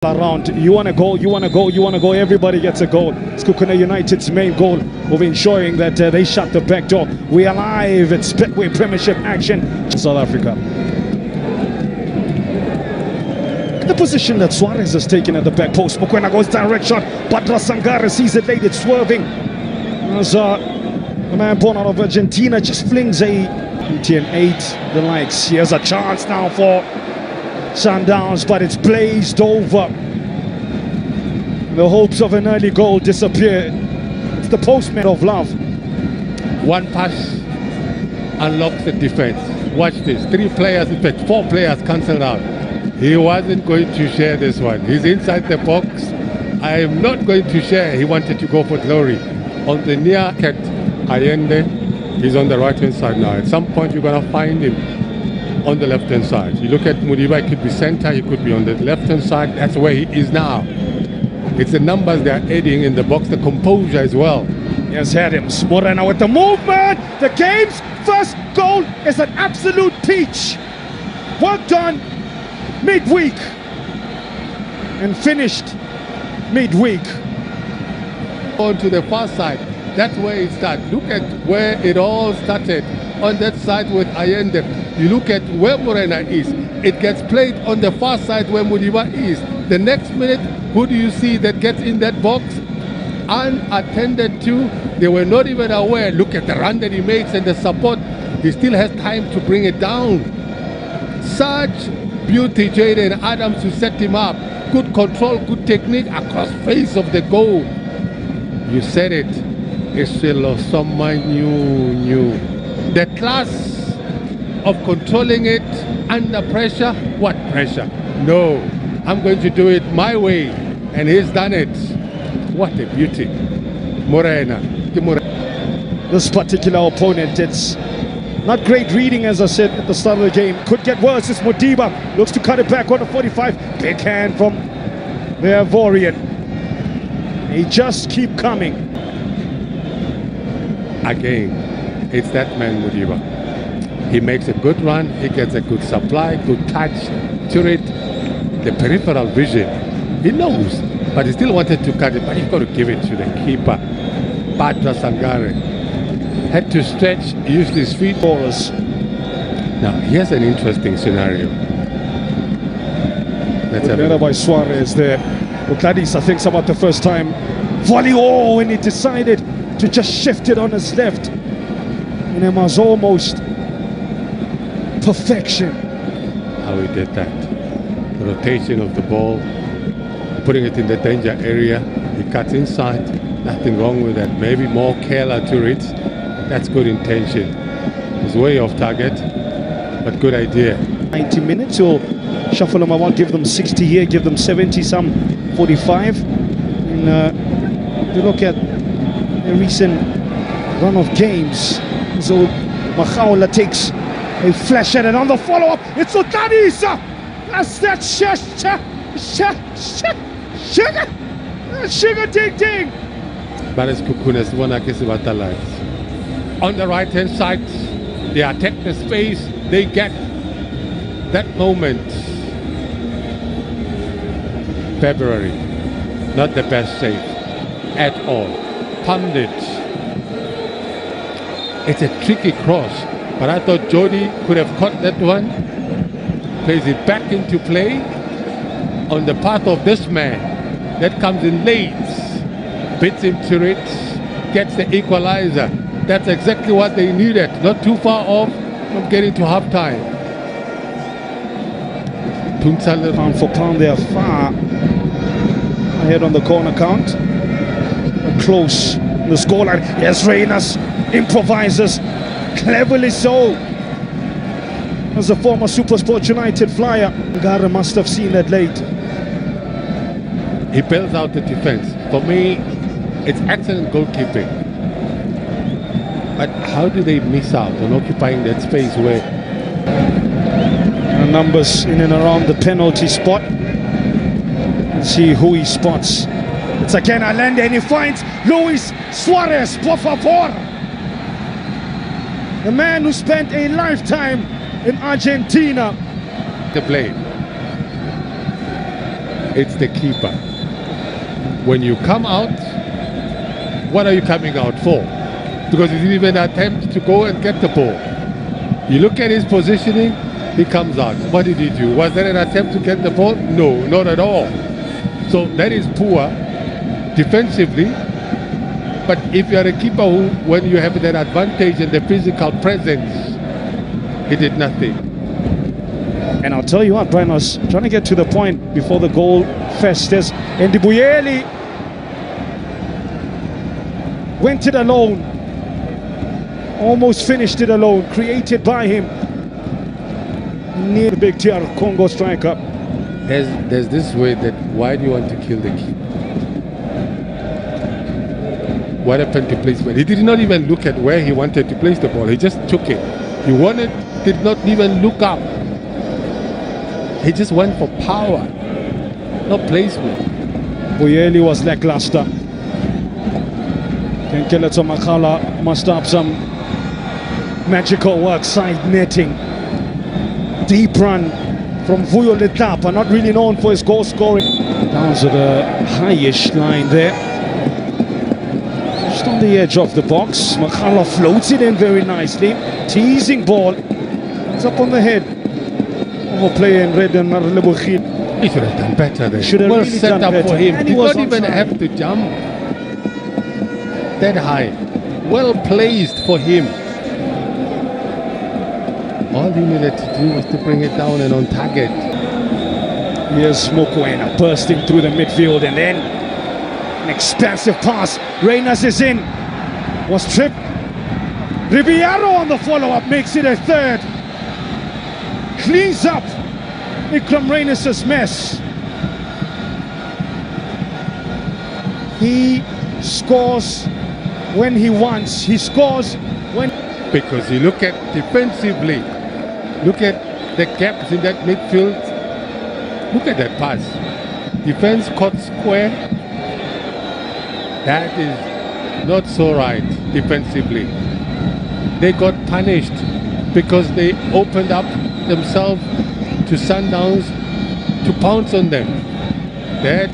Around, you want to go, you want to go, you want to go, everybody gets a goal. Sekhukhune United's main goal of ensuring that they shut the back door. We are live, it's Betway Premiership action in South Africa. The position that Suarez has taken at the back post. Mokoena goes direct shot, but Sangare sees it late, it's swerving. As a man born out of Argentina just flings a TN8, the likes. Here's a chance now for Sundowns, but it's blazed over. The hopes of an early goal disappear. It's the postman of love. One pass unlocks the defense. Watch this. 3 players, in fact 4 players cancelled out. He wasn't going to share this one. He's inside the box. I am not going to share. He wanted to go for glory. On the near cat, Allende, he's on the right hand side now. At some point you're going to find him on the left hand side. You look at Modiba, he could be center, he could be on the left hand side. That's where he is now. It's the numbers they are adding in the box, the composure as well. Yes, Adams. Morena with the movement. The game's first goal is an absolute peach. Work done midweek and finished midweek. On to the far side, that's where it starts. Look at where it all started. On that side with Allende, you look at where Morena is, it gets played on the far side where Modiba is. The next minute, who do you see that gets in that box? Unattended to, they were not even aware. Look at the run that he makes and the support. He still has time to bring it down. Such beauty, Jaden Adams, to set him up. Good control, good technique across face of the goal. You said it. It's still someone new. The class of controlling it under pressure. What pressure? No, I'm going to do it my way, and he's done it. What a beauty. Morena. This particular opponent, it's not great reading, as I said at the start of the game. Could get worse. It's Modiba, looks to cut it back on the 45. Big hand from the Ivorian. They just keep coming. Again, it's that man Modiba. He makes a good run, he gets a good supply, good touch to it. The peripheral vision, he knows, but he still wanted to cut it, but you've got to give it to the keeper. Batra Sangare had to stretch, use his feet. Now, here's an interesting scenario. Let's have better by Suarez there. Ukladisa thinks about the first time. Volley, oh, and he decided to just shift it on his left. And it was almost perfection. How he did that. The rotation of the ball, putting it in the danger area. He cuts inside. Nothing wrong with that. Maybe more Kela to it. That's good intention. It's way off target, but good idea. 90 minutes, you'll shuffle them about, give them 60 here, give them 70, some 45. And if you look at the recent run of games, so Machaula takes a flash at it on the follow-up. It's Ukladisa. That's that sugar ding. But it's Sekhukhune one lives. On the right-hand side, they attack the space. They get that moment. February, not the best save at all. Pundit. It's a tricky cross, but I thought Jody could have caught that one. Plays it back into play on the path of this man that comes in late, bits him to it, gets the equalizer. That's exactly what they needed. Not too far off from getting to half-time. Pound for pound, they are far ahead on the corner count. Close the scoreline. Yes, Reynas improvises, cleverly so. As a former SuperSport United flyer, Gara must have seen that late. He bails out the defense. For me, it's excellent goalkeeping. But how do they miss out on occupying that space where numbers in and around the penalty spot? Let's see who he spots. It's again Allende, and he finds Luis Suarez, por favor. The man who spent a lifetime in Argentina. The play. it's the keeper. When you come out, what are you coming out for? Because he didn't even attempt to go and get the ball. You look at his positioning, he comes out. What did he do? Was there an attempt to get the ball? No, not at all. So that is poor defensively. But if you are a keeper who, when you have that advantage and the physical presence, he did nothing. And I'll tell you what, Brian, I was trying to get to the point before the goal festers. And Ndibuyeli went it alone. Almost finished it alone. Created by him. Near the big TR Congo striker. There's this way that why do you want to kill the keeper? What happened to placement? He did not even look at where he wanted to place the ball. He just took it. He did not even look up. He just went for power, not placement. Buyeli was lackluster. Kenkeleto Makala must have some magical work, side netting. Deep run from Vuyo Letapa, not really known for his goal scoring. Down to the highish line there. Just on the edge of the box. Makala floats it in very nicely. Teasing ball. It's up on the head. Overplaying Red and Marlebukhil. He should have done better there. Should have well really set done up better. for him. And Did he was not even on time. have to jump that high. Well placed for him. All he needed to do was to bring it down and on target. Here's Mokoena bursting through the midfield, and then an expansive pass. Reyners is in. Was tripped. Ribeiro on the follow-up makes it a third. Cleans up Ikram Reyners' mess. He scores when he wants. He scores when... Because you look at defensively, look at the gaps in that midfield. Look at that pass. Defense caught square. That is not so right defensively. They got punished because they opened up themselves to Sundowns to pounce on them. That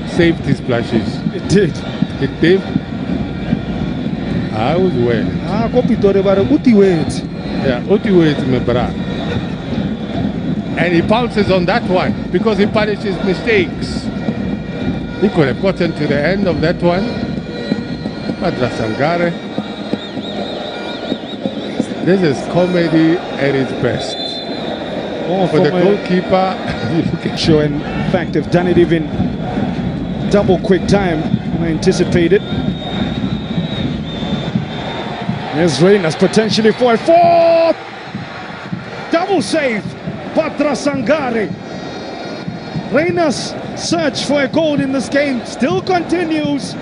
saved his splashes. It did. It did. I was well. Yeah, Utiwait me bra. And he pounces on that one because he punishes mistakes. He could have gotten to the end of that one. But Sangare, this is comedy at its best. Oh, For the goalkeeper, sure, in fact, they've done it even double quick time than I anticipated. There's Reyners potentially for a fourth. Double save. Patra Sangare. Reyners' search for a goal in this game still continues.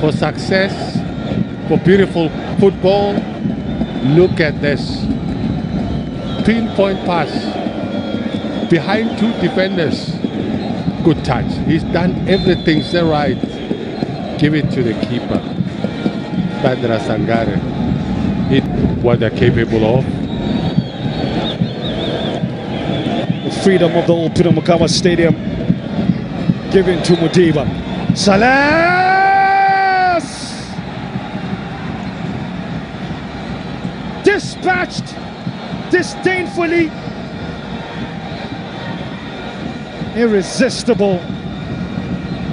for success, for beautiful football, look at this. Pinpoint pass behind two defenders. Good touch. He's done everything so right. Give it to the keeper. Patra Sangare. What they're capable of. The freedom of the old Pinamukawa Stadium given to Mudiba. Salas! Dispatched disdainfully. Irresistible.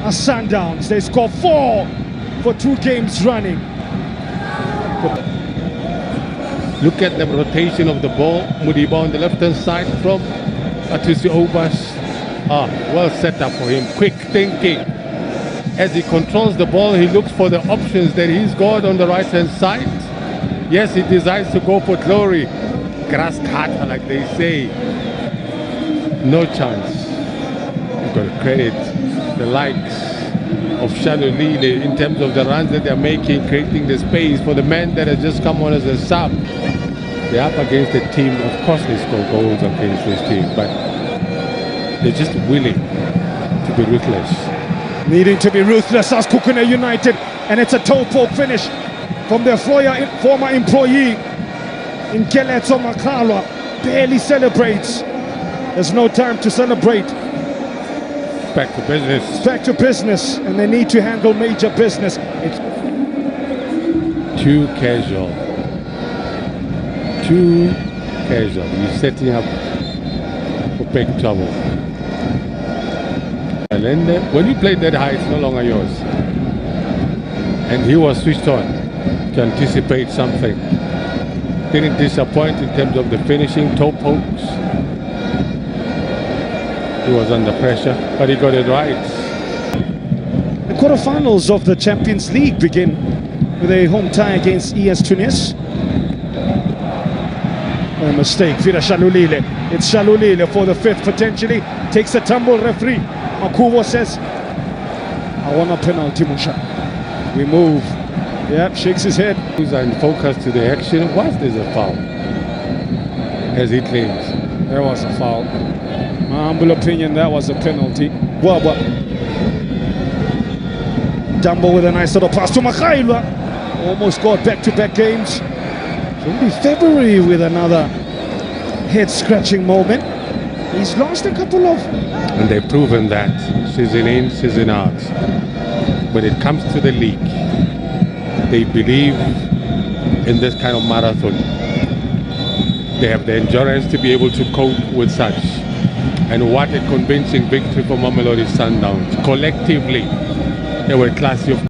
As Sundowns, they score 4 for 2 games running. Look at the rotation of the ball. Mudiba on the left-hand side from Atusi Obas. Well set up for him. Quick thinking. As he controls the ball, he looks for the options that he's got on the right-hand side. Yes, he decides to go for glory. Grass cutter, like they say. No chance. You've got to credit the likes of Shalolile in terms of the runs that they're making, creating the space for the men that have just come on as a sub. They're up against the team. Of course they score goals against this team, but they're just willing to be ruthless. Needing to be ruthless as Sekhukhune United, and it's a toe poke finish from their former employee in Keleto Makalwa. Barely celebrates. There's no time to celebrate. Back to business. It's back to business, and they need to handle major business. It's too casual. Too casual. You're setting up for big trouble. And then when you play that high, it's no longer yours. And he was switched on to anticipate something. Didn't disappoint in terms of the finishing, toe pokes. He was under pressure, but he got it right. The quarterfinals of the Champions League begin with a home tie against ES Tunis. A mistake, Vida Shalulile. It's Shalulile for the fifth, potentially. Takes a tumble, referee. Makuvo says, I want a penalty, Musha. We move. Yep, shakes his head. He's in focus to the action. Was there a foul? As he claims. There was a foul. My humble opinion, that was a penalty. Bwabwa. Dumbo with a nice little pass to Makhailwa. Almost got back-to-back games. It's only February with another head-scratching moment. He's lost a couple of... And they've proven that. Season in, season out. When it comes to the league, they believe in this kind of marathon. They have the endurance to be able to cope with such. And what a convincing victory for Mamelodi Sundowns. Collectively, they were classy of